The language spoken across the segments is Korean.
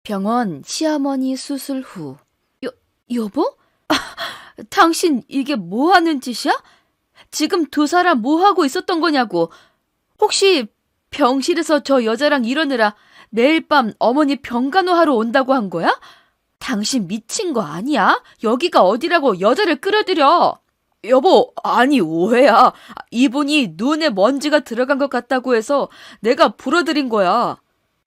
병원 시어머니 수술 후. 여보? 당신 이게 뭐 하는 짓이야? 지금 두 사람 뭐 하고 있었던 거냐고. 혹시 병실에서 저 여자랑 이러느라 매일 밤 어머니 병간호하러 온다고 한 거야? 당신 미친 거 아니야? 여기가 어디라고 여자를 끌어들여. 여보, 아니 오해야. 이분이 눈에 먼지가 들어간 것 같다고 해서 내가 불어들인 거야.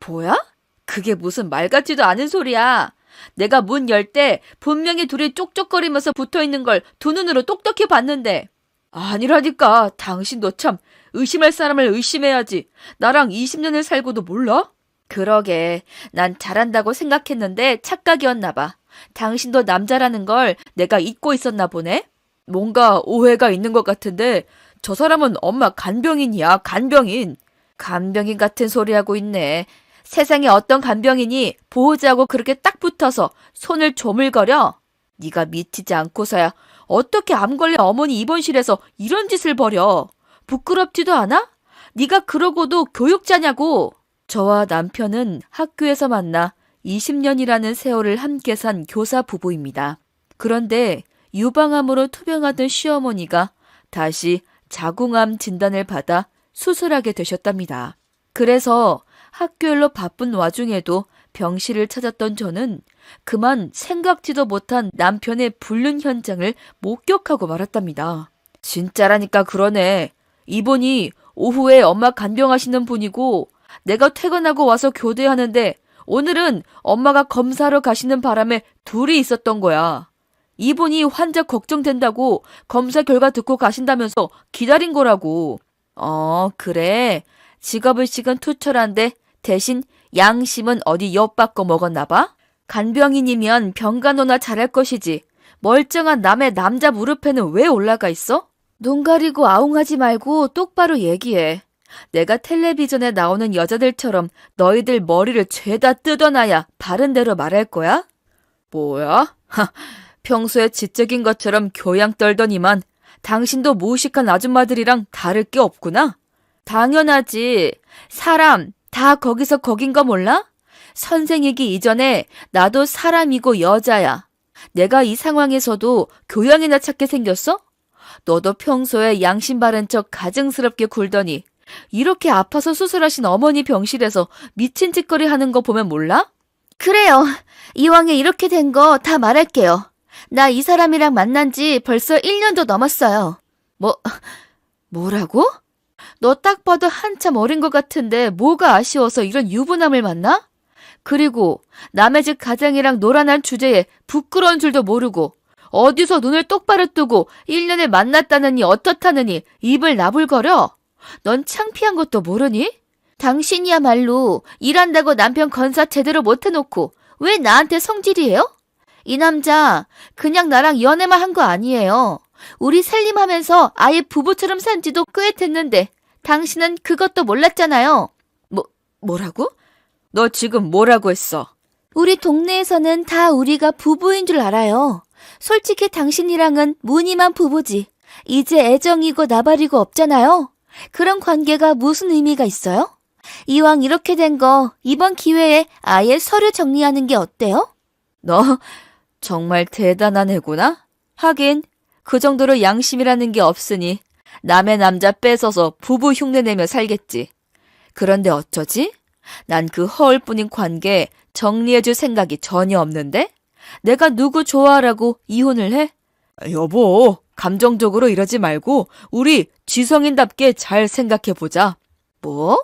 뭐야? 그게 무슨 말 같지도 않은 소리야. 내가 문 열 때 분명히 둘이 쪽쪽거리면서 붙어있는 걸 두 눈으로 똑똑히 봤는데. 아니라니까. 당신도 참 의심할 사람을 의심해야지. 나랑 20년을 살고도 몰라? 그러게. 난 잘한다고 생각했는데 착각이었나 봐. 당신도 남자라는 걸 내가 잊고 있었나 보네. 뭔가 오해가 있는 것 같은데 저 사람은 엄마 간병인이야. 간병인. 간병인 같은 소리 하고 있네. 세상에 어떤 간병인이 보호자하고 그렇게 딱 붙어서 손을 조물거려? 네가 미치지 않고서야 어떻게 암 걸린 어머니 입원실에서 이런 짓을 벌여? 부끄럽지도 않아? 네가 그러고도 교육자냐고. 저와 남편은 학교에서 만나 20년이라는 세월을 함께 산 교사 부부입니다. 그런데 유방암으로 투병하던 시어머니가 다시 자궁암 진단을 받아 수술하게 되셨답니다. 그래서 학교 일로 바쁜 와중에도 병실을 찾았던 저는 그만 생각지도 못한 남편의 불륜 현장을 목격하고 말았답니다. 진짜라니까 그러네. 이분이 오후에 엄마 간병하시는 분이고 내가 퇴근하고 와서 교대하는데 오늘은 엄마가 검사하러 가시는 바람에 둘이 있었던 거야. 이분이 환자 걱정된다고 검사 결과 듣고 가신다면서 기다린 거라고. 그래. 직업의식은 투철한데 대신 양심은 어디 엿바꿔 먹었나 봐? 간병인이면 병간호나 잘할 것이지. 멀쩡한 남의 남자 무릎에는 왜 올라가 있어? 눈 가리고 아웅하지 말고 똑바로 얘기해. 내가 텔레비전에 나오는 여자들처럼 너희들 머리를 죄다 뜯어놔야 바른 대로 말할 거야? 뭐야? 평소에 지적인 것처럼 교양 떨더니만 당신도 무식한 아줌마들이랑 다를 게 없구나? 당연하지. 사람 다 거기서 거긴 거 몰라? 선생이기 이전에 나도 사람이고 여자야. 내가 이 상황에서도 교양이나 찾게 생겼어? 너도 평소에 양심 바른 척 가증스럽게 굴더니 이렇게 아파서 수술하신 어머니 병실에서 미친 짓거리 하는 거 보면 몰라? 그래요. 이왕에 이렇게 된 거 다 말할게요. 나 이 사람이랑 만난 지 벌써 1년도 넘었어요. 뭐라고? 너 딱 봐도 한참 어린 것 같은데 뭐가 아쉬워서 이런 유부남을 만나? 그리고 남의 집 가장이랑 놀아난 주제에 부끄러운 줄도 모르고 어디서 눈을 똑바로 뜨고 1년을 만났다느니 어떻다느니 입을 나불거려? 넌 창피한 것도 모르니? 당신이야말로 일한다고 남편 건사 제대로 못해놓고 왜 나한테 성질이에요? 이 남자 그냥 나랑 연애만 한 거 아니에요. 우리 살림하면서 아예 부부처럼 산 지도 꽤 됐는데 당신은 그것도 몰랐잖아요. 뭐라고? 너 지금 뭐라고 했어? 우리 동네에서는 다 우리가 부부인 줄 알아요. 솔직히 당신이랑은 무늬만 부부지. 이제 애정이고 나발이고 없잖아요. 그런 관계가 무슨 의미가 있어요? 이왕 이렇게 된 거 이번 기회에 아예 서류 정리하는 게 어때요? 너 정말 대단한 애구나? 하긴 그 정도로 양심이라는 게 없으니 남의 남자 뺏어서 부부 흉내내며 살겠지. 그런데 어쩌지? 난 그 허울뿐인 관계 정리해줄 생각이 전혀 없는데? 내가 누구 좋아하라고 이혼을 해? 여보, 감정적으로 이러지 말고 우리 지성인답게 잘 생각해보자. 뭐?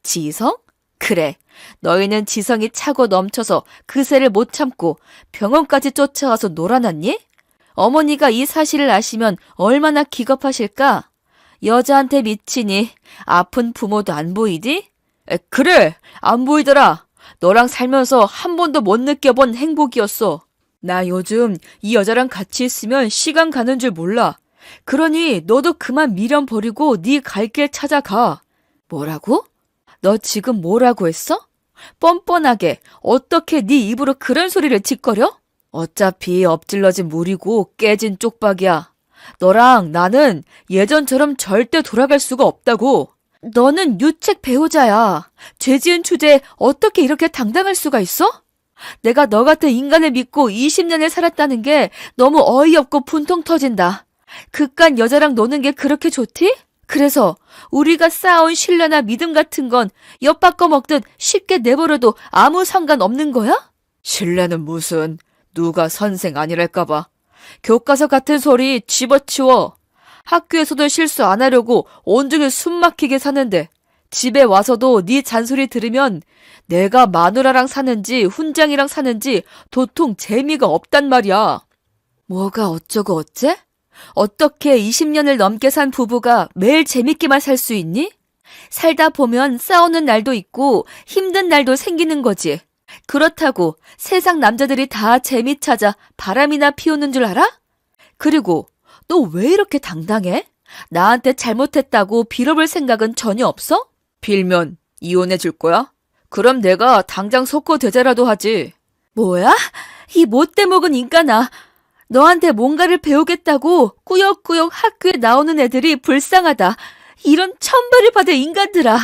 지성? 그래, 너희는 지성이 차고 넘쳐서 그새를 못 참고 병원까지 쫓아가서 놀아났니? 어머니가 이 사실을 아시면 얼마나 기겁하실까? 여자한테 미치니 아픈 부모도 안 보이디? 그래, 안 보이더라. 너랑 살면서 한 번도 못 느껴본 행복이었어. 나 요즘 이 여자랑 같이 있으면 시간 가는 줄 몰라. 그러니 너도 그만 미련 버리고 네 갈 길 찾아가. 뭐라고? 너 지금 뭐라고 했어? 뻔뻔하게 어떻게 네 입으로 그런 소리를 짓거려? 어차피 엎질러진 물이고 깨진 쪽박이야. 너랑 나는 예전처럼 절대 돌아갈 수가 없다고. 너는 유책 배우자야. 죄 지은 주제에 어떻게 이렇게 당당할 수가 있어? 내가 너 같은 인간을 믿고 20년을 살았다는 게 너무 어이없고 분통 터진다. 그깟 여자랑 노는 게 그렇게 좋디? 그래서 우리가 쌓아온 신뢰나 믿음 같은 건 엿바꿔 먹듯 쉽게 내버려도 아무 상관없는 거야? 신뢰는 무슨, 누가 선생 아니랄까봐. 교과서 같은 소리 집어치워. 학교에서도 실수 안 하려고 온종일 숨 막히게 사는데 집에 와서도 네 잔소리 들으면 내가 마누라랑 사는지 훈장이랑 사는지 도통 재미가 없단 말이야. 뭐가 어쩌고 어째? 어떻게 20년을 넘게 산 부부가 매일 재밌게만 살 수 있니? 살다 보면 싸우는 날도 있고 힘든 날도 생기는 거지. 그렇다고 세상 남자들이 다 재미 찾아 바람이나 피우는 줄 알아? 그리고 너 왜 이렇게 당당해? 나한테 잘못했다고 빌어볼 생각은 전혀 없어? 빌면 이혼해 줄 거야? 그럼 내가 당장 속고대자라도 하지. 뭐야? 이 못돼 먹은 인간아. 너한테 뭔가를 배우겠다고 꾸역꾸역 학교에 나오는 애들이 불쌍하다. 이런 천벌을 받을 인간들아.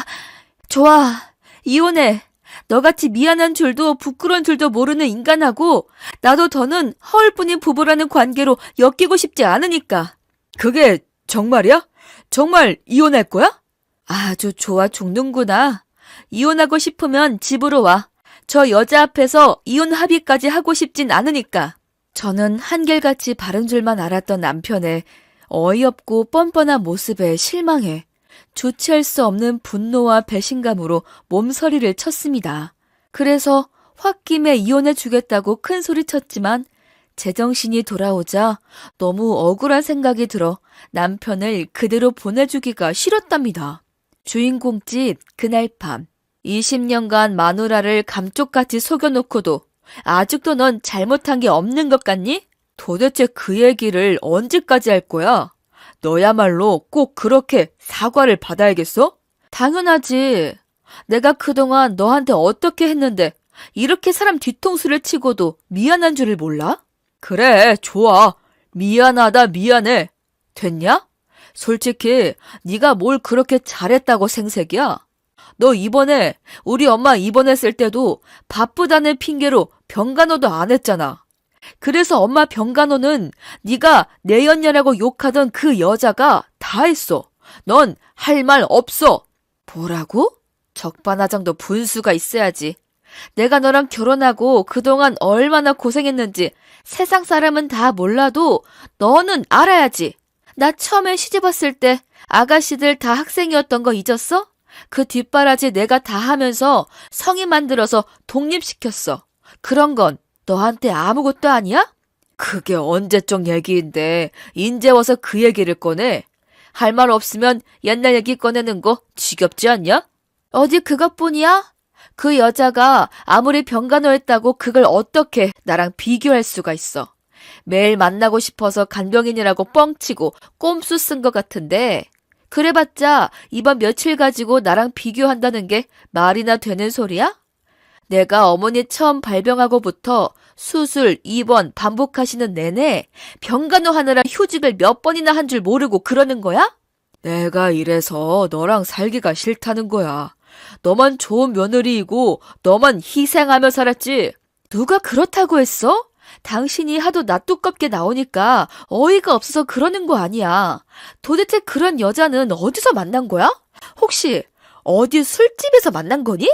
좋아, 이혼해. 너같이 미안한 줄도 부끄러운 줄도 모르는 인간하고 나도 더는 허울뿐인 부부라는 관계로 엮이고 싶지 않으니까. 그게 정말이야? 정말 이혼할 거야? 아주 좋아 죽는구나. 이혼하고 싶으면 집으로 와. 저 여자 앞에서 이혼 합의까지 하고 싶진 않으니까. 저는 한결같이 바른 줄만 알았던 남편의 어이없고 뻔뻔한 모습에 실망해 주체할 수 없는 분노와 배신감으로 몸서리를 쳤습니다. 그래서 홧김에 이혼해 주겠다고 큰 소리 쳤지만 제정신이 돌아오자 너무 억울한 생각이 들어 남편을 그대로 보내주기가 싫었답니다. 주인공집 그날 밤 20년간 마누라를 감쪽같이 속여놓고도 아직도 넌 잘못한 게 없는 것 같니? 도대체 그 얘기를 언제까지 할 거야? 너야말로 꼭 그렇게 사과를 받아야겠어? 당연하지. 내가 그동안 너한테 어떻게 했는데 이렇게 사람 뒤통수를 치고도 미안한 줄을 몰라? 그래, 좋아. 미안하다, 미안해. 됐냐? 솔직히 네가 뭘 그렇게 잘했다고 생색이야? 너 이번에 우리 엄마 입원했을 때도 바쁘다는 핑계로 병간호도 안 했잖아. 그래서 엄마 병간호는 네가 내연녀라고 욕하던 그 여자가 다 했어. 넌 할 말 없어. 뭐라고? 적반하장도 분수가 있어야지. 내가 너랑 결혼하고 그동안 얼마나 고생했는지 세상 사람은 다 몰라도 너는 알아야지. 나 처음에 시집 왔을 때 아가씨들 다 학생이었던 거 잊었어? 그 뒷바라지 내가 다 하면서 성인 만들어서 독립시켰어. 그런 건 너한테 아무것도 아니야? 그게 언제적 얘기인데 인제 와서 그 얘기를 꺼내? 할 말 없으면 옛날 얘기 꺼내는 거 지겹지 않냐? 어디 그것뿐이야? 그 여자가 아무리 병간호했다고 그걸 어떻게 나랑 비교할 수가 있어. 매일 만나고 싶어서 간병인이라고 뻥치고 꼼수 쓴 것 같은데 그래봤자 이번 며칠 가지고 나랑 비교한다는 게 말이나 되는 소리야? 내가 어머니 처음 발병하고부터 수술, 입원 반복하시는 내내 병간호 하느라 휴직을 몇 번이나 한 줄 모르고 그러는 거야? 내가 이래서 너랑 살기가 싫다는 거야. 너만 좋은 며느리이고 너만 희생하며 살았지. 누가 그렇다고 했어? 당신이 하도 낯두껍게 나오니까 어이가 없어서 그러는 거 아니야. 도대체 그런 여자는 어디서 만난 거야? 혹시 어디 술집에서 만난 거니?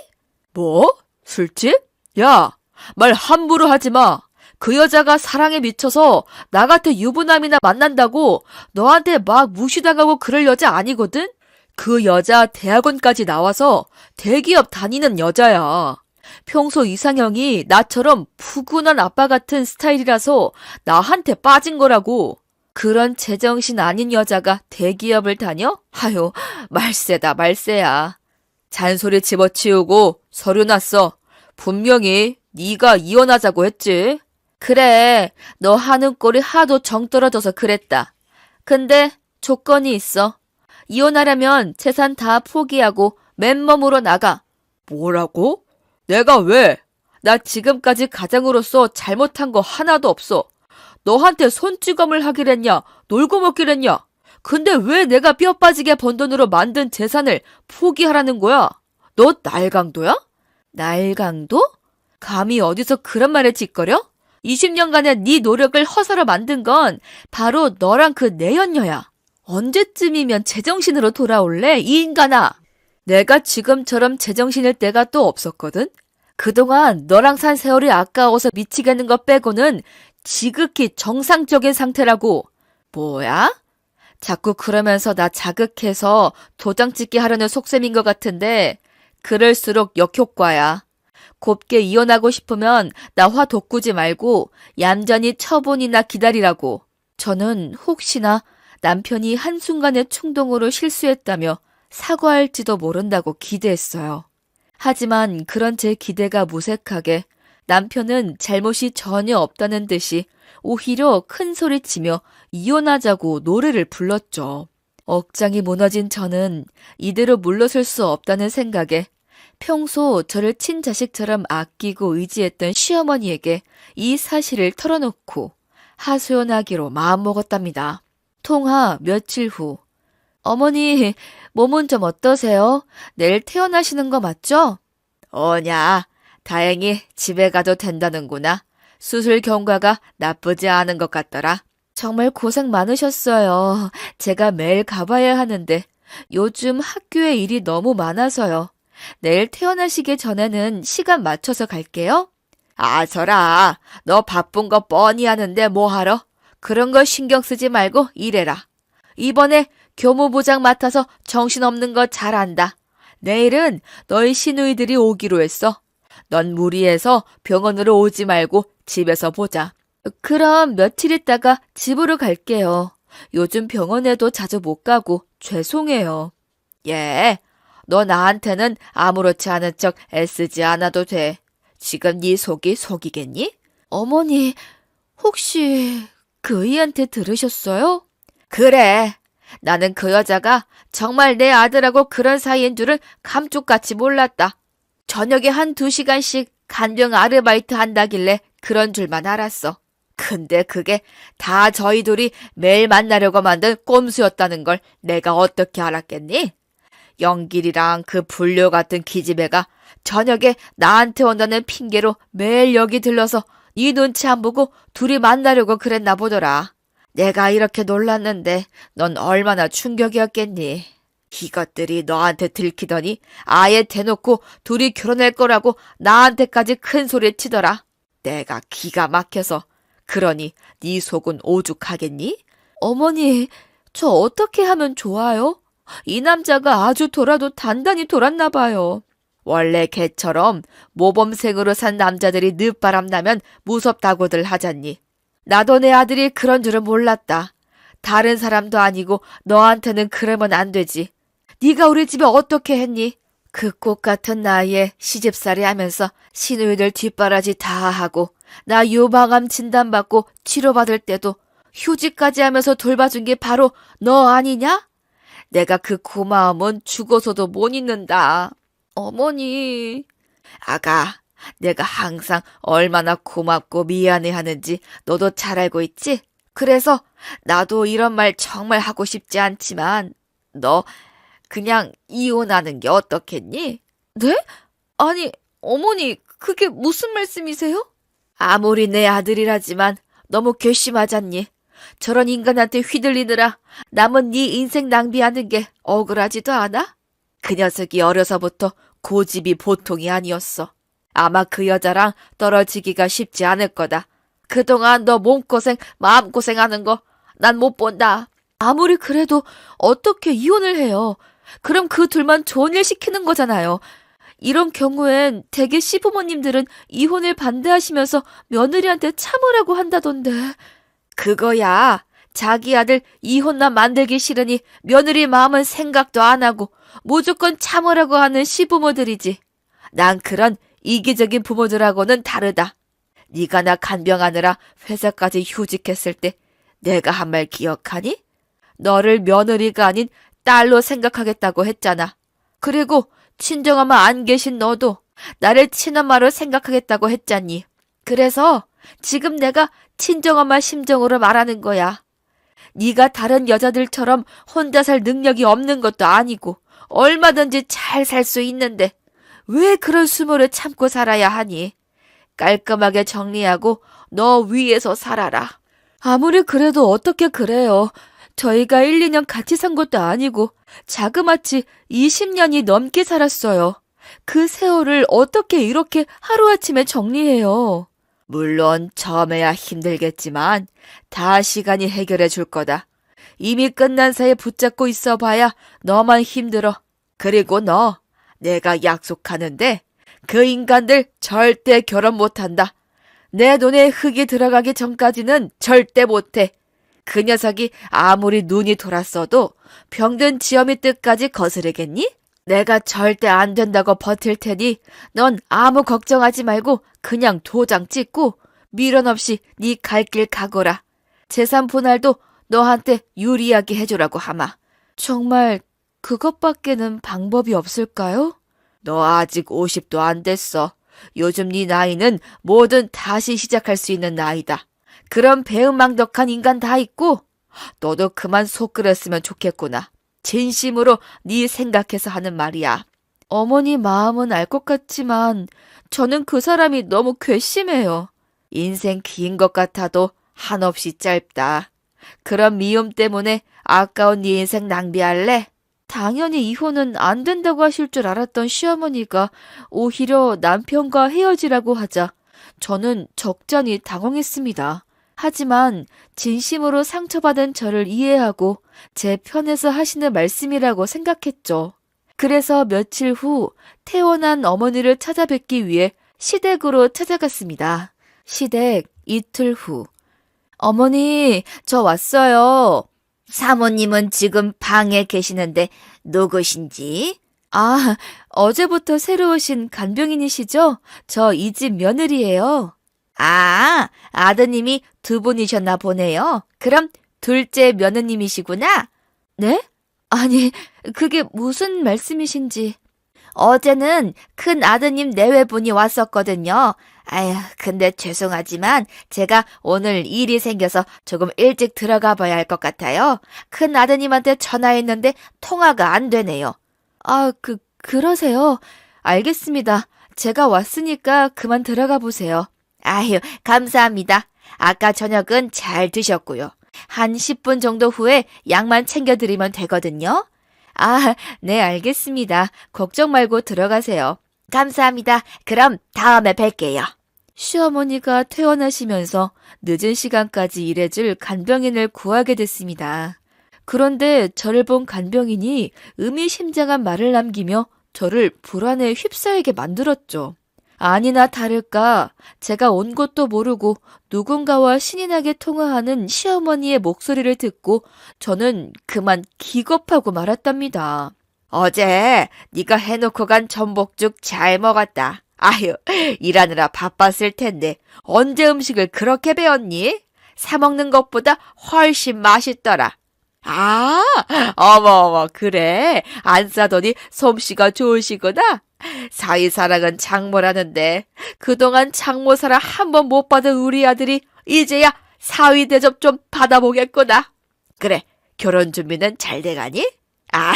뭐? 술집? 야, 말 함부로 하지 마. 그 여자가 사랑에 미쳐서 나 같은 유부남이나 만난다고 너한테 막 무시당하고 그럴 여자 아니거든? 그 여자 대학원까지 나와서 대기업 다니는 여자야. 평소 이상형이 나처럼 푸근한 아빠 같은 스타일이라서 나한테 빠진 거라고. 그런 제정신 아닌 여자가 대기업을 다녀? 하요, 말세다 말세야. 잔소리 집어치우고 서류 났어. 분명히 네가 이혼하자고 했지. 그래, 너 하는 꼴이 하도 정 떨어져서 그랬다. 근데 조건이 있어. 이혼하려면 재산 다 포기하고 맨몸으로 나가. 뭐라고? 내가 왜? 나 지금까지 가장으로서 잘못한 거 하나도 없어. 너한테 손찌검을 하기랬냐? 놀고 먹기랬냐? 근데 왜 내가 뼈 빠지게 번 돈으로 만든 재산을 포기하라는 거야? 너 날강도야? 날강도? 감히 어디서 그런 말을 짓거려? 20년간의 네 노력을 허사로 만든 건 바로 너랑 그 내연녀야. 언제쯤이면 제정신으로 돌아올래, 이 인간아? 내가 지금처럼 제정신일 때가 또 없었거든? 그동안 너랑 산 세월이 아까워서 미치겠는 것 빼고는 지극히 정상적인 상태라고. 뭐야? 자꾸 그러면서 나 자극해서 도장 찍게 하려는 속셈인 것 같은데 그럴수록 역효과야. 곱게 이혼하고 싶으면 나 화 돋구지 말고 얌전히 처분이나 기다리라고. 저는 혹시나 남편이 한순간의 충동으로 실수했다며 사과할지도 모른다고 기대했어요. 하지만 그런 제 기대가 무색하게 남편은 잘못이 전혀 없다는 듯이 오히려 큰 소리치며 이혼하자고 노래를 불렀죠. 억장이 무너진 저는 이대로 물러설 수 없다는 생각에 평소 저를 친자식처럼 아끼고 의지했던 시어머니에게 이 사실을 털어놓고 하소연하기로 마음먹었답니다. 통화 며칠 후. 어머니, 몸은 좀 어떠세요? 내일 퇴원하시는 거 맞죠? 어냐, 다행히 집에 가도 된다는구나. 수술 경과가 나쁘지 않은 것 같더라. 정말 고생 많으셨어요. 제가 매일 가봐야 하는데 요즘 학교에 일이 너무 많아서요. 내일 퇴원하시기 전에는 시간 맞춰서 갈게요. 아서라, 너 바쁜 거 뻔히 하는데 뭐하러? 그런 거 신경 쓰지 말고 일해라. 이번에 교무부장 맡아서 정신없는 거 잘 안다. 내일은 너희 시누이들이 오기로 했어. 넌 무리해서 병원으로 오지 말고 집에서 보자. 그럼 며칠 있다가 집으로 갈게요. 요즘 병원에도 자주 못 가고 죄송해요. 예, 너 나한테는 아무렇지 않은 척 애쓰지 않아도 돼. 지금 네 속이 속이겠니? 어머니, 혹시 그 의한테 들으셨어요? 그래. 나는 그 여자가 정말 내 아들하고 그런 사이인 줄은 감쪽같이 몰랐다. 저녁에 1~2시간씩 간병 아르바이트 한다길래 그런 줄만 알았어. 근데 그게 다 저희 둘이 매일 만나려고 만든 꼼수였다는 걸 내가 어떻게 알았겠니? 영길이랑 그 불효 같은 기집애가 저녁에 나한테 온다는 핑계로 매일 여기 들러서 네 눈치 안 보고 둘이 만나려고 그랬나 보더라. 내가 이렇게 놀랐는데 넌 얼마나 충격이었겠니? 이것들이 너한테 들키더니 아예 대놓고 둘이 결혼할 거라고 나한테까지 큰 소리 치더라. 내가 기가 막혀서. 그러니 네 속은 오죽하겠니? 어머니, 저 어떻게 하면 좋아요? 이 남자가 아주 돌아도 단단히 돌았나 봐요. 원래 걔처럼 모범생으로 산 남자들이 늦바람 나면 무섭다고들 하잖니. 나도 내 아들이 그런 줄은 몰랐다. 다른 사람도 아니고 너한테는 그러면 안 되지. 네가 우리 집에 어떻게 했니? 그 꽃 같은 나이에 시집살이 하면서 시누이들 뒷바라지 다 하고 나 유방암 진단받고 치료받을 때도 휴직까지 하면서 돌봐준 게 바로 너 아니냐? 내가 그 고마움은 죽어서도 못 잊는다. 어머니. 아가, 내가 항상 얼마나 고맙고 미안해하는지 너도 잘 알고 있지? 그래서 나도 이런 말 정말 하고 싶지 않지만 너 그냥 이혼하는 게 어떻겠니? 네? 아니, 어머니, 그게 무슨 말씀이세요? 아무리 내 아들이라지만 너무 괘씸하잖니. 저런 인간한테 휘둘리느라 남은 네 인생 낭비하는 게 억울하지도 않아? 그 녀석이 어려서부터 고집이 보통이 아니었어. 아마 그 여자랑 떨어지기가 쉽지 않을 거다. 그동안 너 몸고생, 마음고생하는 거 난 못 본다. 아무리 그래도 어떻게 이혼을 해요? 그럼 그 둘만 좋은 일 시키는 거잖아요. 이런 경우엔 대개 시부모님들은 이혼을 반대하시면서 며느리한테 참으라고 한다던데. 그거야. 자기 아들 이혼나 만들기 싫으니 며느리 마음은 생각도 안 하고 무조건 참으라고 하는 시부모들이지. 난 그런 이기적인 부모들하고는 다르다. 네가 나 간병하느라 회사까지 휴직했을 때 내가 한 말 기억하니? 너를 며느리가 아닌 딸로 생각하겠다고 했잖아. 그리고 친정엄마 안 계신 너도 나를 친엄마로 생각하겠다고 했잖니. 그래서 지금 내가 친정엄마 심정으로 말하는 거야. 네가 다른 여자들처럼 혼자 살 능력이 없는 것도 아니고 얼마든지 잘 살 수 있는데 왜 그런 수모를 참고 살아야 하니? 깔끔하게 정리하고 너 위에서 살아라. 아무리 그래도 어떻게 그래요. 저희가 1, 2년 같이 산 것도 아니고 자그마치 20년이 넘게 살았어요. 그 세월을 어떻게 이렇게 하루아침에 정리해요. 물론 처음에야 힘들겠지만 다 시간이 해결해 줄 거다. 이미 끝난 사이에 붙잡고 있어 봐야 너만 힘들어. 그리고 너, 내가 약속하는데 그 인간들 절대 결혼 못한다. 내 눈에 흙이 들어가기 전까지는 절대 못해. 그 녀석이 아무리 눈이 돌았어도 병든 지엄이 뜻까지 거스르겠니? 내가 절대 안 된다고 버틸 테니 넌 아무 걱정하지 말고 그냥 도장 찍고 미련 없이 네 갈 길 가거라. 재산 분할도 너한테 유리하게 해주라고 하마. 정말 그것밖에는 방법이 없을까요? 너 아직 50도 안 됐어. 요즘 네 나이는 뭐든 다시 시작할 수 있는 나이다. 그런 배은망덕한 인간 다 있고 너도 그만 속 끓였으면 좋겠구나. 진심으로 네 생각해서 하는 말이야. 어머니 마음은 알 것 같지만 저는 그 사람이 너무 괘씸해요. 인생 긴 것 같아도 한없이 짧다. 그런 미움 때문에 아까운 네 인생 낭비할래? 당연히 이혼은 안 된다고 하실 줄 알았던 시어머니가 오히려 남편과 헤어지라고 하자 저는 적잖이 당황했습니다. 하지만 진심으로 상처받은 저를 이해하고 제 편에서 하시는 말씀이라고 생각했죠. 그래서 며칠 후 태어난 어머니를 찾아뵙기 위해 시댁으로 찾아갔습니다. 시댁 이틀 후. 어머니, 저 왔어요. 사모님은 지금 방에 계시는데 누구신지? 아, 어제부터 새로 오신 간병인이시죠? 저 이 집 며느리예요. 아, 아드님이 두 분이셨나 보네요. 그럼 둘째 며느님이시구나. 네? 아니, 그게 무슨 말씀이신지. 어제는 큰 아드님 내외분이 왔었거든요. 아휴, 근데 죄송하지만 제가 오늘 일이 생겨서 조금 일찍 들어가 봐야 할 것 같아요. 큰 아드님한테 전화했는데 통화가 안 되네요. 아, 그러세요? 알겠습니다. 제가 왔으니까 그만 들어가 보세요. 아휴, 감사합니다. 아까 저녁은 잘 드셨고요. 한 10분 정도 후에 약만 챙겨드리면 되거든요. 아, 네, 알겠습니다. 걱정 말고 들어가세요. 감사합니다. 그럼 다음에 뵐게요. 시어머니가 퇴원하시면서 늦은 시간까지 일해줄 간병인을 구하게 됐습니다. 그런데 저를 본 간병인이 의미심장한 말을 남기며 저를 불안에 휩싸이게 만들었죠. 아니나 다를까 제가 온 것도 모르고 누군가와 신이 나게 통화하는 시어머니의 목소리를 듣고 저는 그만 기겁하고 말았답니다. 어제 네가 해놓고 간 전복죽 잘 먹었다. 아휴, 일하느라 바빴을 텐데 언제 음식을 그렇게 배웠니? 사 먹는 것보다 훨씬 맛있더라. 아, 어머, 그래. 안 싸더니 솜씨가 좋으시구나. 사위사랑은 장모라는데 그동안 장모사랑 한 번 못 받은 우리 아들이 이제야 사위 대접 좀 받아보겠구나. 그래, 결혼 준비는 잘 돼가니? 아,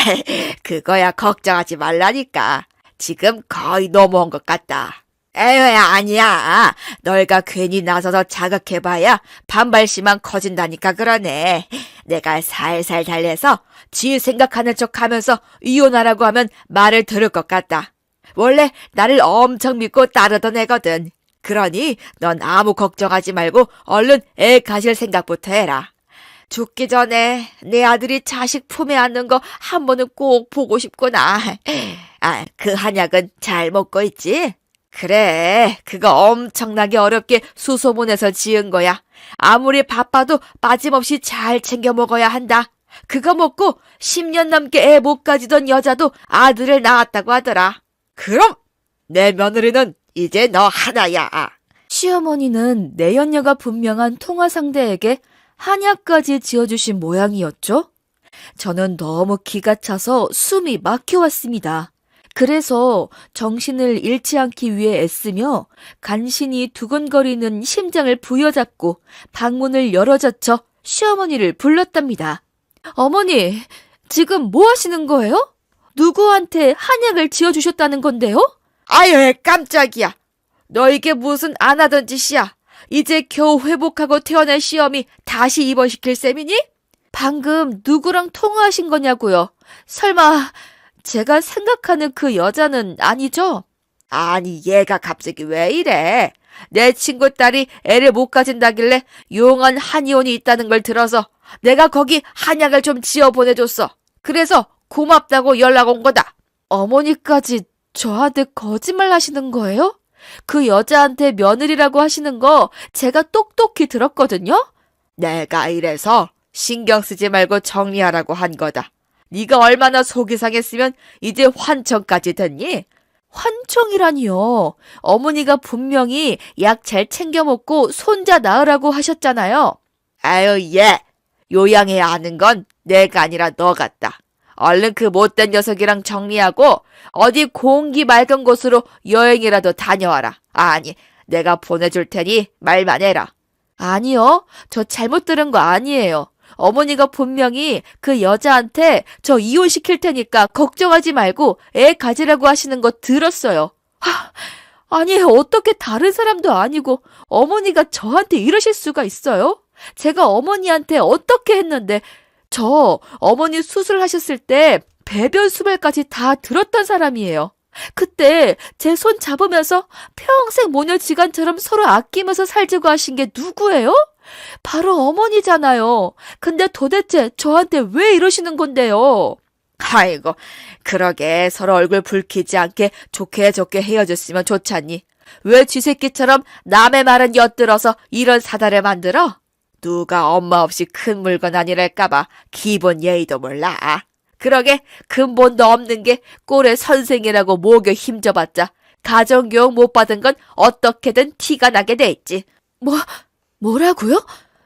그거야 걱정하지 말라니까. 지금 거의 넘어온 것 같다. 에휴, 아니야. 널가 괜히 나서서 자극해봐야 반발심만 커진다니까 그러네. 내가 살살 달래서 지 생각하는 척하면서 이혼하라고 하면 말을 들을 것 같다. 원래 나를 엄청 믿고 따르던 애거든. 그러니 넌 아무 걱정하지 말고 얼른 애 가질 생각부터 해라. 죽기 전에 내 아들이 자식 품에 안는 거 한 번은 꼭 보고 싶구나. 아, 그 한약은 잘 먹고 있지? 그래, 그거 엄청나게 어렵게 수소문해서 지은 거야. 아무리 바빠도 빠짐없이 잘 챙겨 먹어야 한다. 그거 먹고 10년 넘게 애 못 가지던 여자도 아들을 낳았다고 하더라. 그럼 내 며느리는 이제 너 하나야. 시어머니는 내연녀가 분명한 통화 상대에게 한약까지 지어주신 모양이었죠? 저는 너무 기가 차서 숨이 막혀왔습니다. 그래서 정신을 잃지 않기 위해 애쓰며 간신히 두근거리는 심장을 부여잡고 방문을 열어젖혀 시어머니를 불렀답니다. 어머니, 지금 뭐 하시는 거예요? 누구한테 한약을 지어주셨다는 건데요? 아유, 깜짝이야. 너 이게 무슨 안 하던 짓이야? 이제 겨우 회복하고 태어난 시험이 다시 입원시킬 셈이니? 방금 누구랑 통화하신 거냐고요? 설마 제가 생각하는 그 여자는 아니죠? 아니, 얘가 갑자기 왜 이래? 내 친구 딸이 애를 못 가진다길래 용한 한의원이 있다는 걸 들어서 내가 거기 한약을 좀 지어 보내줬어. 그래서 고맙다고 연락 온 거다. 어머니까지 저한테 거짓말 하시는 거예요? 그 여자한테 며느리라고 하시는 거 제가 똑똑히 들었거든요? 내가 이래서 신경 쓰지 말고 정리하라고 한 거다. 네가 얼마나 속이 상했으면 이제 환청까지 됐니? 환청이라니요. 어머니가 분명히 약 잘 챙겨 먹고 손자 낳으라고 하셨잖아요. 아유, 얘. 요양해야 하는 건 내가 아니라 너 같다. 얼른 그 못된 녀석이랑 정리하고 어디 공기 맑은 곳으로 여행이라도 다녀와라. 아니, 내가 보내줄 테니 말만 해라. 아니요. 저 잘못 들은 거 아니에요. 어머니가 분명히 그 여자한테 저 이혼시킬 테니까 걱정하지 말고 애 가지라고 하시는 거 들었어요. 아니, 어떻게 다른 사람도 아니고 어머니가 저한테 이러실 수가 있어요? 제가 어머니한테 어떻게 했는데 저 어머니 수술하셨을 때 배변 수발까지 다 들었던 사람이에요. 그때 제 손 잡으면서 평생 모녀지간처럼 서로 아끼면서 살자고 하신 게 누구예요? 바로 어머니잖아요. 근데 도대체 저한테 왜 이러시는 건데요? 아이고, 그러게 서로 얼굴 붉히지 않게 좋게 헤어졌으면 좋잖니. 왜 쥐새끼처럼 남의 말은 엿들어서 이런 사달을 만들어? 누가 엄마 없이 큰 물건 아니랄까봐 기본 예의도 몰라. 그러게 근본도 없는 게 꼴의 선생이라고 목에 힘줘봤자 가정교육 못 받은 건 어떻게든 티가 나게 돼 있지. 뭐라고요?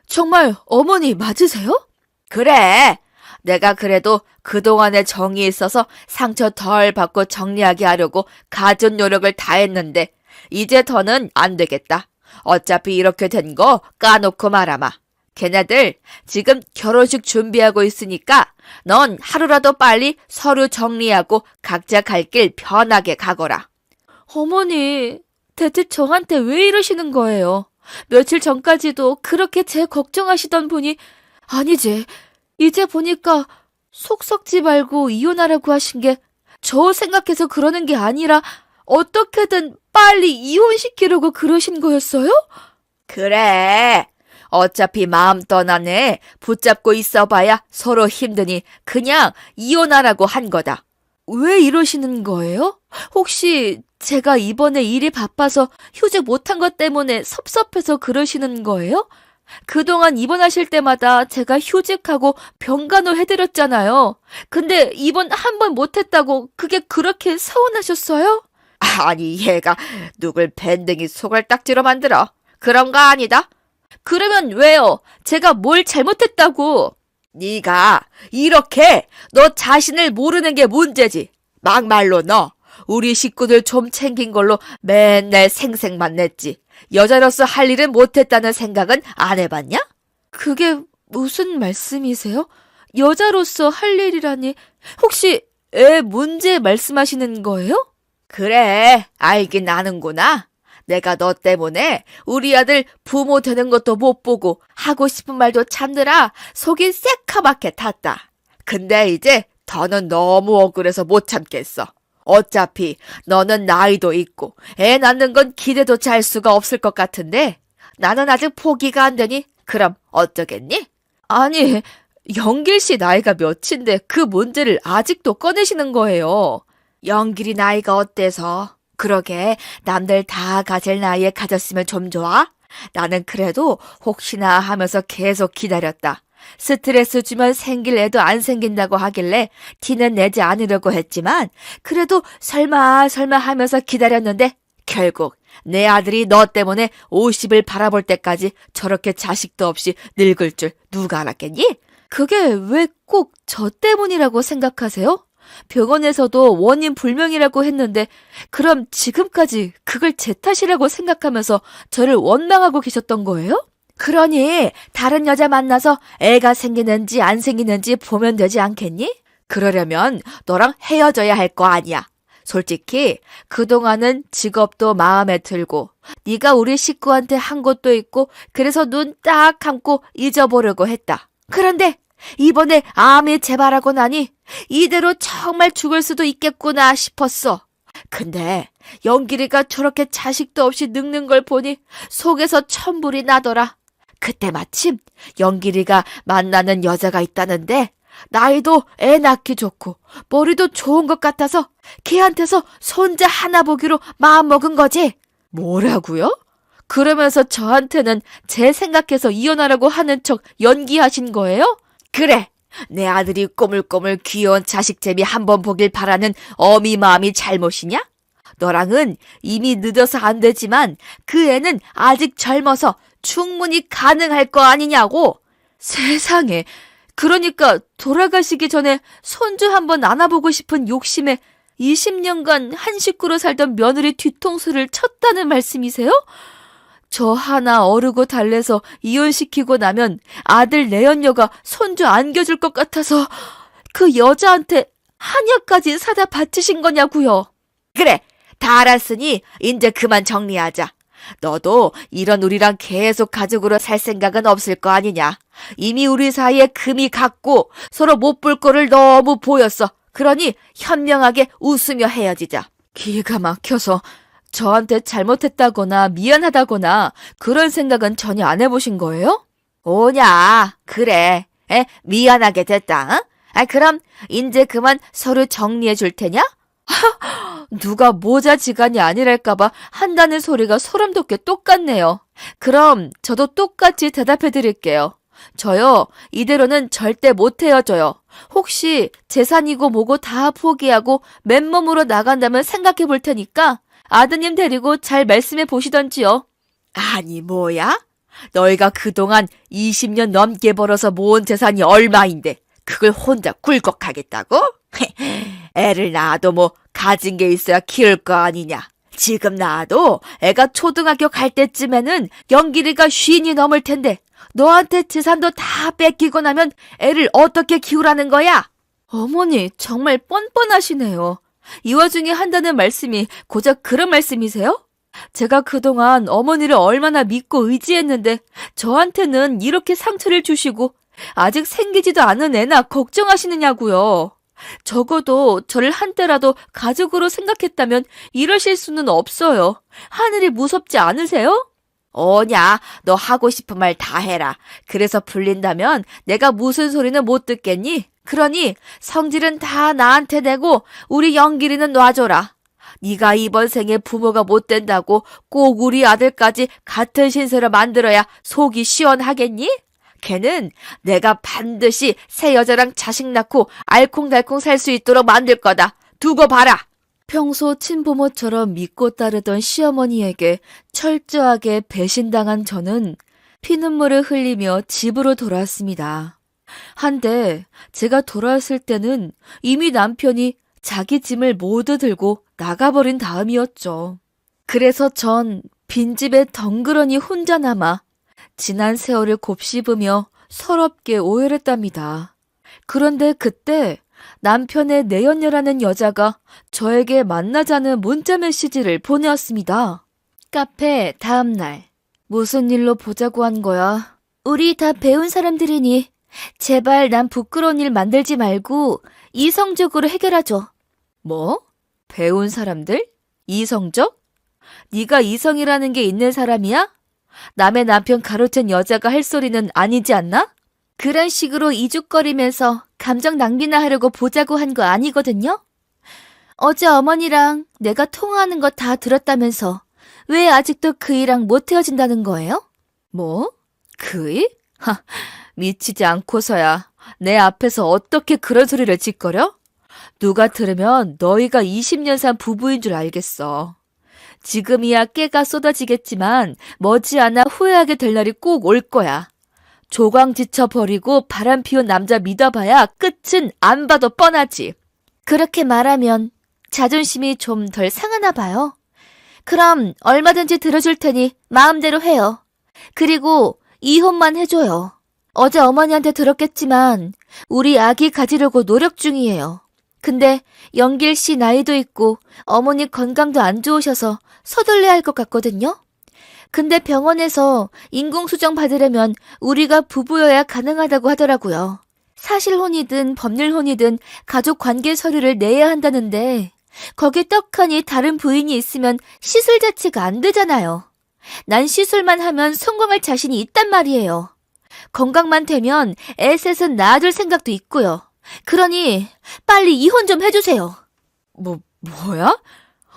정말 어머니 맞으세요? 그래. 내가 그래도 그동안의 정이 있어서 상처 덜 받고 정리하게 하려고 가진 노력을 다했는데 이제 더는 안 되겠다. 어차피 이렇게 된 거 까놓고 말아마. 걔네들 지금 결혼식 준비하고 있으니까 넌 하루라도 빨리 서류 정리하고 각자 갈 길 편하게 가거라. 어머니, 대체 저한테 왜 이러시는 거예요? 며칠 전까지도 그렇게 제 걱정하시던 분이 아니지. 이제 보니까 속 썩지 말고 이혼하라고 하신 게 저 생각해서 그러는 게 아니라 어떻게든 빨리 이혼시키려고 그러신 거였어요? 그래. 어차피 마음 떠난 애 붙잡고 있어봐야 서로 힘드니 그냥 이혼하라고 한 거다. 왜 이러시는 거예요? 혹시 제가 이번에 일이 바빠서 휴직 못한 것 때문에 섭섭해서 그러시는 거예요? 그동안 입원하실 때마다 제가 휴직하고 병간호 해드렸잖아요. 근데 입원 한 번 못했다고 그게 그렇게 서운하셨어요? 아니, 얘가 누굴 밴댕이 소갈딱지로 만들어. 그런 거 아니다. 그러면 왜요? 제가 뭘 잘못했다고? 네가 이렇게 너 자신을 모르는 게 문제지. 막말로 너 우리 식구들 좀 챙긴 걸로 맨날 생색만 냈지. 여자로서 할 일은 못했다는 생각은 안 해봤냐? 그게 무슨 말씀이세요? 여자로서 할 일이라니 혹시 애 문제 말씀하시는 거예요? 그래, 알긴 아는구나. 내가 너 때문에 우리 아들 부모 되는 것도 못 보고 하고 싶은 말도 참느라 속이 새카맣게 탔다. 근데 이제 더는 너무 억울해서 못 참겠어. 어차피 너는 나이도 있고 애 낳는 건 기대도 잘 수가 없을 것 같은데 나는 아직 포기가 안 되니 그럼 어쩌겠니? 아니, 영길 씨 나이가 몇인데 그 문제를 아직도 꺼내시는 거예요. 영길이 나이가 어때서? 그러게 남들 다 가질 나이에 가졌으면 좀 좋아? 나는 그래도 혹시나 하면서 계속 기다렸다. 스트레스 주면 생길 애도 안 생긴다고 하길래 티는 내지 않으려고 했지만 그래도 설마 하면서 기다렸는데 결국 내 아들이 너 때문에 50을 바라볼 때까지 저렇게 자식도 없이 늙을 줄 누가 알았겠니? 그게 왜 꼭 저 때문이라고 생각하세요? 병원에서도 원인 불명이라고 했는데 그럼 지금까지 그걸 제 탓이라고 생각하면서 저를 원망하고 계셨던 거예요? 그러니 다른 여자 만나서 애가 생기는지 안 생기는지 보면 되지 않겠니? 그러려면 너랑 헤어져야 할 거 아니야. 솔직히 그동안은 직업도 마음에 들고 네가 우리 식구한테 한 것도 있고 그래서 눈 딱 감고 잊어보려고 했다. 그런데 이번에 암이 재발하고 나니 이대로 정말 죽을 수도 있겠구나 싶었어. 근데 영길이가 저렇게 자식도 없이 늙는 걸 보니 속에서 천불이 나더라. 그때 마침 영길이가 만나는 여자가 있다는데 나이도 애 낳기 좋고 머리도 좋은 것 같아서 걔한테서 손자 하나 보기로 마음먹은 거지. 뭐라고요? 그러면서 저한테는 제 생각해서 이혼하라고 하는 척 연기하신 거예요? 그래, 내 아들이 꼬물꼬물 귀여운 자식재미 한번 보길 바라는 어미 마음이 잘못이냐? 너랑은 이미 늦어서 안 되지만 그 애는 아직 젊어서 충분히 가능할 거 아니냐고. 세상에, 그러니까 돌아가시기 전에 손주 한번 안아보고 싶은 욕심에 20년간 한 식구로 살던 며느리 뒤통수를 쳤다는 말씀이세요? 저 하나 어르고 달래서 이혼시키고 나면 아들 내연녀가 손주 안겨줄 것 같아서 그 여자한테 한약까지 사다 바치신 거냐고요. 그래, 다 알았으니 이제 그만 정리하자. 너도 이런 우리랑 계속 가족으로 살 생각은 없을 거 아니냐. 이미 우리 사이에 금이 갔고 서로 못 볼 거를 너무 보였어. 그러니 현명하게 웃으며 헤어지자. 기가 막혀서 저한테 잘못했다거나 미안하다거나 그런 생각은 전혀 안 해보신 거예요? 오냐, 그래. 미안하게 됐다. 그럼 이제 그만 서로 정리해 줄 테냐? 누가 모자지간이 아니랄까봐 한다는 소리가 소름 돋게 똑같네요. 그럼 저도 똑같이 대답해 드릴게요. 저요, 이대로는 절대 못 헤어져요. 혹시 재산이고 뭐고 다 포기하고 맨몸으로 나간다면 생각해 볼 테니까 아드님 데리고 잘 말씀해 보시던지요. 아니 뭐야? 너희가 그동안 20년 넘게 벌어서 모은 재산이 얼마인데 그걸 혼자 굴곡하겠다고? 애를 낳아도 뭐 가진 게 있어야 키울 거 아니냐. 지금 낳아도 애가 초등학교 갈 때쯤에는 영길이가 50이 넘을 텐데 너한테 재산도 다 뺏기고 나면 애를 어떻게 키우라는 거야? 어머니 정말 뻔뻔하시네요. 이 와중에 한다는 말씀이 고작 그런 말씀이세요? 제가 그동안 어머니를 얼마나 믿고 의지했는데 저한테는 이렇게 상처를 주시고 아직 생기지도 않은 애나 걱정하시느냐고요. 적어도 저를 한때라도 가족으로 생각했다면 이러실 수는 없어요. 하늘이 무섭지 않으세요? 어냐, 너 하고 싶은 말 다 해라. 그래서 불린다면 내가 무슨 소리는 못 듣겠니? 그러니 성질은 다 나한테 내고 우리 영길이는 놔줘라. 네가 이번 생에 부모가 못 된다고 꼭 우리 아들까지 같은 신세로 만들어야 속이 시원하겠니? 걔는 내가 반드시 새 여자랑 자식 낳고 알콩달콩 살 수 있도록 만들 거다. 두고 봐라. 평소 친부모처럼 믿고 따르던 시어머니에게 철저하게 배신당한 저는 피눈물을 흘리며 집으로 돌아왔습니다. 한데 제가 돌아왔을 때는 이미 남편이 자기 짐을 모두 들고 나가버린 다음이었죠. 그래서 전 빈집에 덩그러니 혼자 남아 지난 세월을 곱씹으며 서럽게 오열했답니다. 그런데 그때 남편의 내연녀라는 여자가 저에게 만나자는 문자 메시지를 보내왔습니다. 카페 다음날. 무슨 일로 보자고 한 거야? 우리 다 배운 사람들이니 제발 난 부끄러운 일 만들지 말고 이성적으로 해결하죠. 뭐? 배운 사람들? 이성적? 네가 이성이라는 게 있는 사람이야? 남의 남편 가로챈 여자가 할 소리는 아니지 않나? 그런 식으로 이죽거리면서 감정 낭비나 하려고 보자고 한 거 아니거든요? 어제 어머니랑 내가 통화하는 거 다 들었다면서 왜 아직도 그이랑 못 헤어진다는 거예요? 뭐? 그이? 미치지 않고서야 내 앞에서 어떻게 그런 소리를 짓거려? 누가 들으면 너희가 20년 산 부부인 줄 알겠어. 지금이야 깨가 쏟아지겠지만 머지않아 후회하게 될 날이 꼭 올 거야. 조광 지쳐버리고 바람 피운 남자 믿어봐야 끝은 안 봐도 뻔하지. 그렇게 말하면 자존심이 좀 덜 상하나 봐요. 그럼 얼마든지 들어줄 테니 마음대로 해요. 그리고 이혼만 해줘요. 어제 어머니한테 들었겠지만 우리 아기 가지려고 노력 중이에요. 근데 영길 씨 나이도 있고 어머니 건강도 안 좋으셔서 서둘러야 할 것 같거든요. 근데 병원에서 인공수정 받으려면 우리가 부부여야 가능하다고 하더라고요. 사실혼이든 법률혼이든 가족 관계 서류를 내야 한다는데 거기에 떡하니 다른 부인이 있으면 시술 자체가 안 되잖아요. 난 시술만 하면 성공할 자신이 있단 말이에요. 건강만 되면 애셋은 낳아줄 생각도 있고요. 그러니 빨리 이혼 좀 해주세요. 뭐야?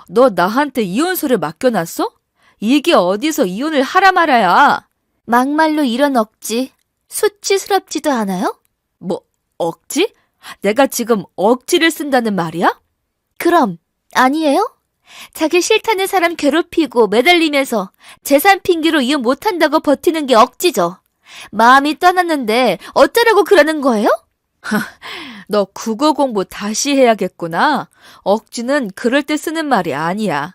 너 나한테 이혼서를 맡겨놨어? 이게 어디서 이혼을 하라 말아야. 막말로 이런 억지 수치스럽지도 않아요? 억지? 내가 지금 억지를 쓴다는 말이야? 그럼 아니에요? 자기 싫다는 사람 괴롭히고 매달리면서 재산 핑계로 이혼 못한다고 버티는 게 억지죠. 마음이 떠났는데 어쩌라고 그러는 거예요? 너 국어 공부 다시 해야겠구나. 억지는 그럴 때 쓰는 말이 아니야.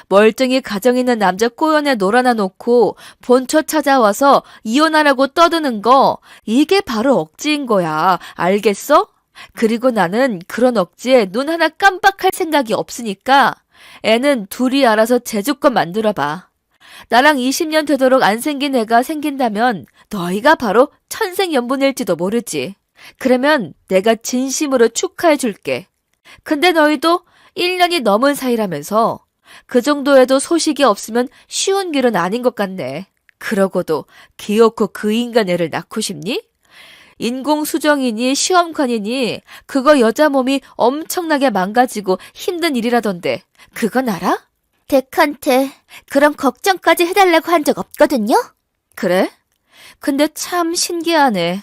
멀쩡히 가정 있는 남자 꼬연에 놀아나 놓고 본처 찾아와서 이혼하라고 떠드는 거, 이게 바로 억지인 거야. 알겠어? 그리고 나는 그런 억지에 눈 하나 깜빡할 생각이 없으니까 애는 둘이 알아서 제주껏 만들어봐. 나랑 20년 되도록 안 생긴 애가 생긴다면 너희가 바로 천생연분일지도 모르지. 그러면 내가 진심으로 축하해 줄게. 근데 너희도 1년이 넘은 사이라면서 그 정도에도 소식이 없으면 쉬운 길은 아닌 것 같네. 그러고도 기어코 그 인간 애를 낳고 싶니? 인공수정이니 시험관이니 그거 여자 몸이 엄청나게 망가지고 힘든 일이라던데 그건 알아? 덱한테 그럼 걱정까지 해달라고 한 적 없거든요? 그래? 근데 참 신기하네.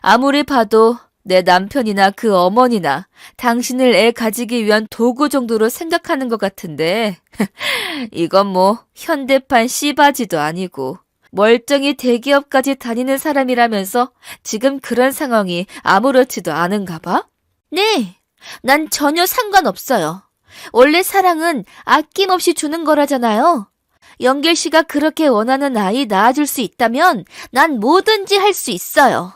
아무리 봐도 내 남편이나 그 어머니나 당신을 애 가지기 위한 도구 정도로 생각하는 것 같은데 이건 뭐 현대판 씨바지도 아니고 멀쩡히 대기업까지 다니는 사람이라면서 지금 그런 상황이 아무렇지도 않은가 봐? 네, 난 전혀 상관없어요. 원래 사랑은 아낌없이 주는 거라잖아요. 영길 씨가 그렇게 원하는 아이 낳아줄 수 있다면 난 뭐든지 할 수 있어요.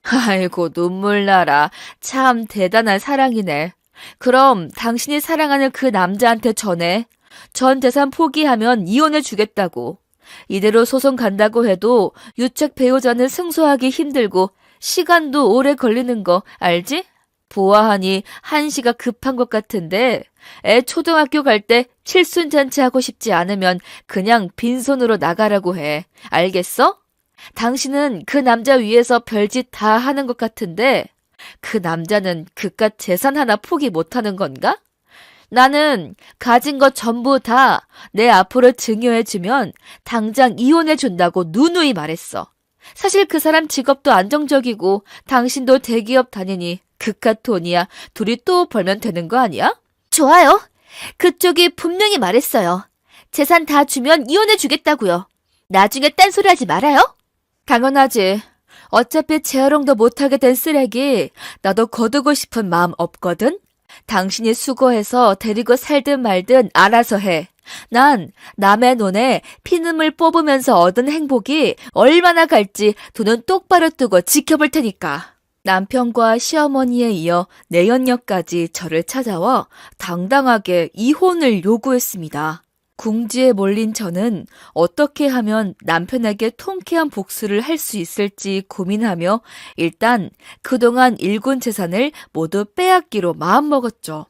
아이고 눈물 나라. 참 대단한 사랑이네. 그럼 당신이 사랑하는 그 남자한테 전해. 전 재산 포기하면 이혼해 주겠다고. 이대로 소송 간다고 해도 유책 배우자는 승소하기 힘들고 시간도 오래 걸리는 거 알지? 보아하니 한시가 급한 것 같은데 애 초등학교 갈 때 칠순잔치 하고 싶지 않으면 그냥 빈손으로 나가라고 해. 알겠어? 당신은 그 남자 위해서 별짓 다 하는 것 같은데 그 남자는 그깟 재산 하나 포기 못하는 건가? 나는 가진 것 전부 다 내 앞으로 증여해주면 당장 이혼해준다고 누누이 말했어. 사실 그 사람 직업도 안정적이고 당신도 대기업 다니니 그깟 돈이야 둘이 또 벌면 되는 거 아니야? 좋아요. 그쪽이 분명히 말했어요. 재산 다 주면 이혼해주겠다고요. 나중에 딴소리 하지 말아요. 당연하지. 어차피 재활용도 못하게 된 쓰레기 나도 거두고 싶은 마음 없거든. 당신이 수고해서 데리고 살든 말든 알아서 해. 난 남의 눈에 피눈물 뽑으면서 얻은 행복이 얼마나 갈지 눈은 똑바로 뜨고 지켜볼 테니까. 남편과 시어머니에 이어 내연녀까지 저를 찾아와 당당하게 이혼을 요구했습니다. 궁지에 몰린 저는 어떻게 하면 남편에게 통쾌한 복수를 할 수 있을지 고민하며 일단 그동안 일군 재산을 모두 빼앗기로 마음먹었죠.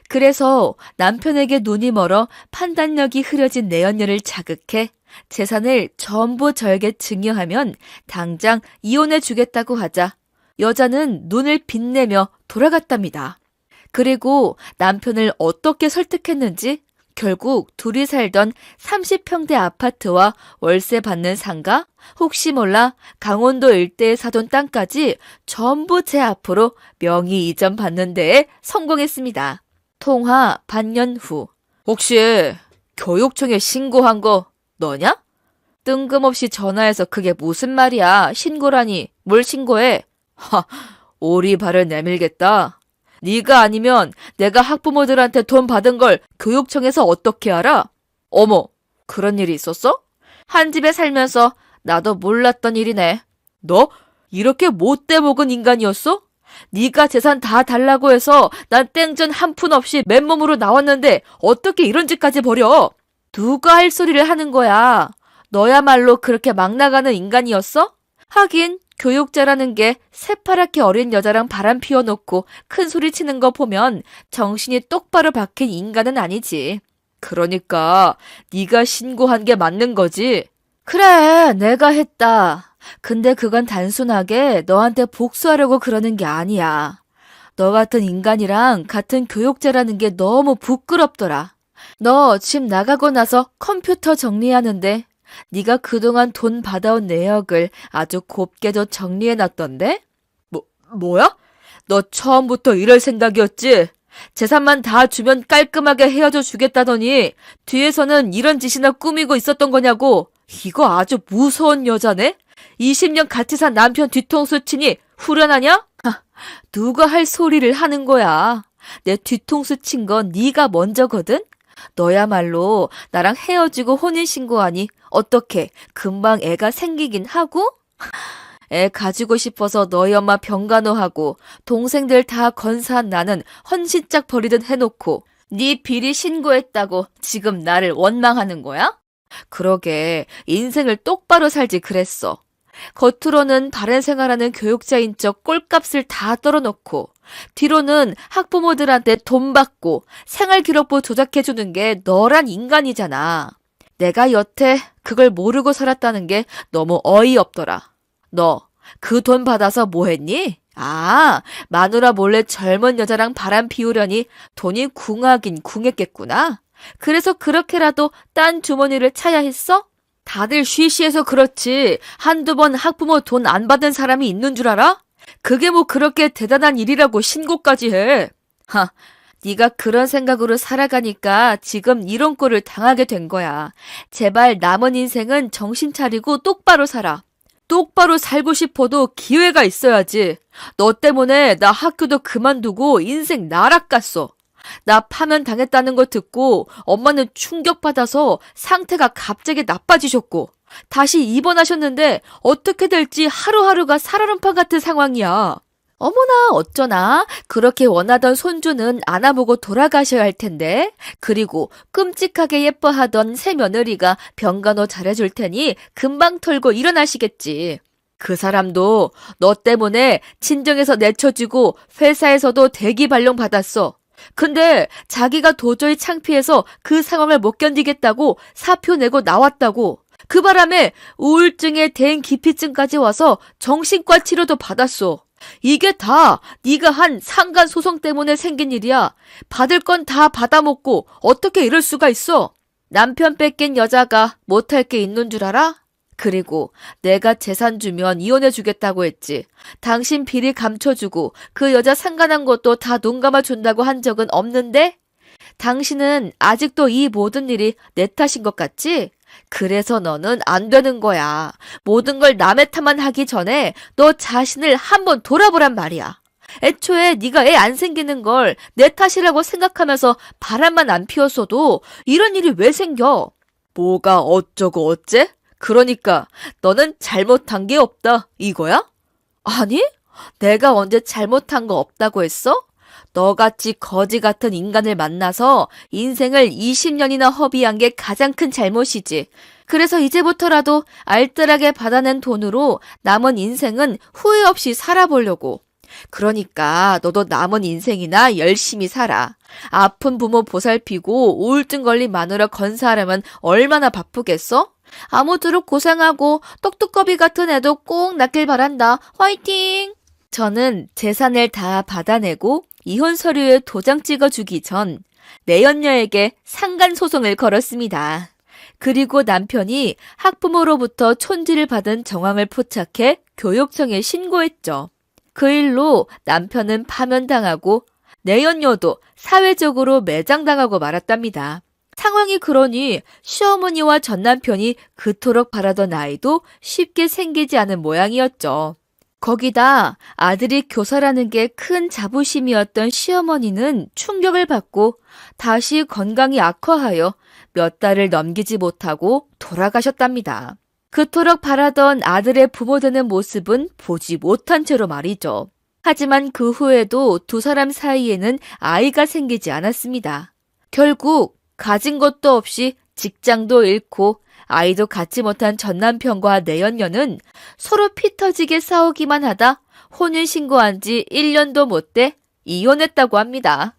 그래서 남편에게 눈이 멀어 판단력이 흐려진 내연녀를 자극해 재산을 전부 저에게 증여하면 당장 이혼해 주겠다고 하자 여자는 눈을 빛내며 돌아갔답니다. 그리고 남편을 어떻게 설득했는지 결국 둘이 살던 30평대 아파트와 월세 받는 상가, 혹시 몰라 강원도 일대에 사돈 땅까지 전부 제 앞으로 명의 이전 받는 데에 성공했습니다. 통화 반년 후. 혹시 교육청에 신고한 거 너냐? 뜬금없이 전화해서 그게 무슨 말이야. 신고라니. 뭘 신고해? 오리발을 내밀겠다. 네가 아니면 내가 학부모들한테 돈 받은 걸 교육청에서 어떻게 알아? 어머, 그런 일이 있었어? 한 집에 살면서 나도 몰랐던 일이네. 너 이렇게 못돼 먹은 인간이었어? 네가 재산 다 달라고 해서 난 땡전 한 푼 없이 맨몸으로 나왔는데 어떻게 이런 짓까지 벌여? 누가 할 소리를 하는 거야? 너야말로 그렇게 막 나가는 인간이었어? 하긴 교육자라는 게 새파랗게 어린 여자랑 바람 피워놓고 큰 소리 치는 거 보면 정신이 똑바로 박힌 인간은 아니지. 그러니까 네가 신고한 게 맞는 거지? 그래, 내가 했다. 근데 그건 단순하게 너한테 복수하려고 그러는 게 아니야. 너 같은 인간이랑 같은 교육자라는 게 너무 부끄럽더라. 너 집 나가고 나서 컴퓨터 정리하는데 네가 그동안 돈 받아온 내역을 아주 곱게도 정리해놨던데? 뭐야? 너 처음부터 이럴 생각이었지? 재산만 다 주면 깔끔하게 헤어져 주겠다더니 뒤에서는 이런 짓이나 꾸미고 있었던 거냐고. 이거 아주 무서운 여자네? 20년 같이 산 남편 뒤통수 치니 후련하냐? 누가 할 소리를 하는 거야. 내 뒤통수 친 건 네가 먼저거든? 너야말로 나랑 헤어지고 혼인신고하니 어떻게 금방 애가 생기긴 하고? 애 가지고 싶어서 너희 엄마 병간호하고 동생들 다 건사한 나는 헌신짝 버리듯 해놓고 네 비리 신고했다고 지금 나를 원망하는 거야? 그러게 인생을 똑바로 살지 그랬어. 겉으로는 바른 생활하는 교육자인 척 꼴값을 다 떨어놓고 뒤로는 학부모들한테 돈 받고 생활기록부 조작해주는 게 너란 인간이잖아. 내가 여태 그걸 모르고 살았다는 게 너무 어이없더라. 너 그 돈 받아서 뭐 했니? 마누라 몰래 젊은 여자랑 바람 피우려니 돈이 궁하긴 궁했겠구나. 그래서 그렇게라도 딴 주머니를 차야 했어? 다들 쉬쉬해서 그렇지 한두 번 학부모 돈 안 받은 사람이 있는 줄 알아? 그게 뭐 그렇게 대단한 일이라고 신고까지 해. 네가 그런 생각으로 살아가니까 지금 이런 꼴을 당하게 된 거야. 제발 남은 인생은 정신 차리고 똑바로 살아. 똑바로 살고 싶어도 기회가 있어야지. 너 때문에 나 학교도 그만두고 인생 나락갔어. 나 파면 당했다는 거 듣고 엄마는 충격받아서 상태가 갑자기 나빠지셨고 다시 입원하셨는데 어떻게 될지 하루하루가 살얼음판 같은 상황이야. 어머나 어쩌나 그렇게 원하던 손주는 안아보고 돌아가셔야 할 텐데 그리고 끔찍하게 예뻐하던 새며느리가 병간호 잘해줄 테니 금방 털고 일어나시겠지. 그 사람도 너 때문에 친정에서 내쳐지고 회사에서도 대기 발령 받았어. 근데 자기가 도저히 창피해서 그 상황을 못 견디겠다고 사표 내고 나왔다고. 그 바람에 우울증에 대인 기피증까지 와서 정신과 치료도 받았어. 이게 다 네가 한 상간 소송 때문에 생긴 일이야. 받을 건 다 받아먹고 어떻게 이럴 수가 있어? 남편 뺏긴 여자가 못할 게 있는 줄 알아? 그리고 내가 재산 주면 이혼해 주겠다고 했지. 당신 비리 감춰주고 그 여자 상간한 것도 다 눈 감아준다고 한 적은 없는데? 당신은 아직도 이 모든 일이 내 탓인 것 같지? 그래서 너는 안 되는 거야. 모든 걸 남의 탓만 하기 전에 너 자신을 한번 돌아보란 말이야. 애초에 네가 애 안 생기는 걸 내 탓이라고 생각하면서 바람만 안 피웠어도 이런 일이 왜 생겨? 뭐가 어쩌고 어째? 그러니까 너는 잘못한 게 없다 이거야? 아니? 내가 언제 잘못한 거 없다고 했어? 너같이 거지 같은 인간을 만나서 인생을 20년이나 허비한 게 가장 큰 잘못이지. 그래서 이제부터라도 알뜰하게 받아낸 돈으로 남은 인생은 후회 없이 살아보려고. 그러니까 너도 남은 인생이나 열심히 살아. 아픈 부모 보살피고 우울증 걸린 마누라 건사하려면 얼마나 바쁘겠어? 아무쪼록 고생하고 똑똑거비 같은 애도 꼭 낳길 바란다. 화이팅! 저는 재산을 다 받아내고 이혼 서류에 도장 찍어주기 전 내연녀에게 상간소송을 걸었습니다. 그리고 남편이 학부모로부터 촌지를 받은 정황을 포착해 교육청에 신고했죠. 그 일로 남편은 파면당하고 내연녀도 사회적으로 매장당하고 말았답니다. 상황이 그러니 시어머니와 전남편이 그토록 바라던 아이도 쉽게 생기지 않은 모양이었죠. 거기다 아들이 교사라는 게 큰 자부심이었던 시어머니는 충격을 받고 다시 건강이 악화하여 몇 달을 넘기지 못하고 돌아가셨답니다. 그토록 바라던 아들의 부모 되는 모습은 보지 못한 채로 말이죠. 하지만 그 후에도 두 사람 사이에는 아이가 생기지 않았습니다. 결국 가진 것도 없이 직장도 잃고 아이도 갖지 못한 전남편과 내연녀는 서로 피 터지게 싸우기만 하다 혼인신고한 지 1년도 못 돼 이혼했다고 합니다.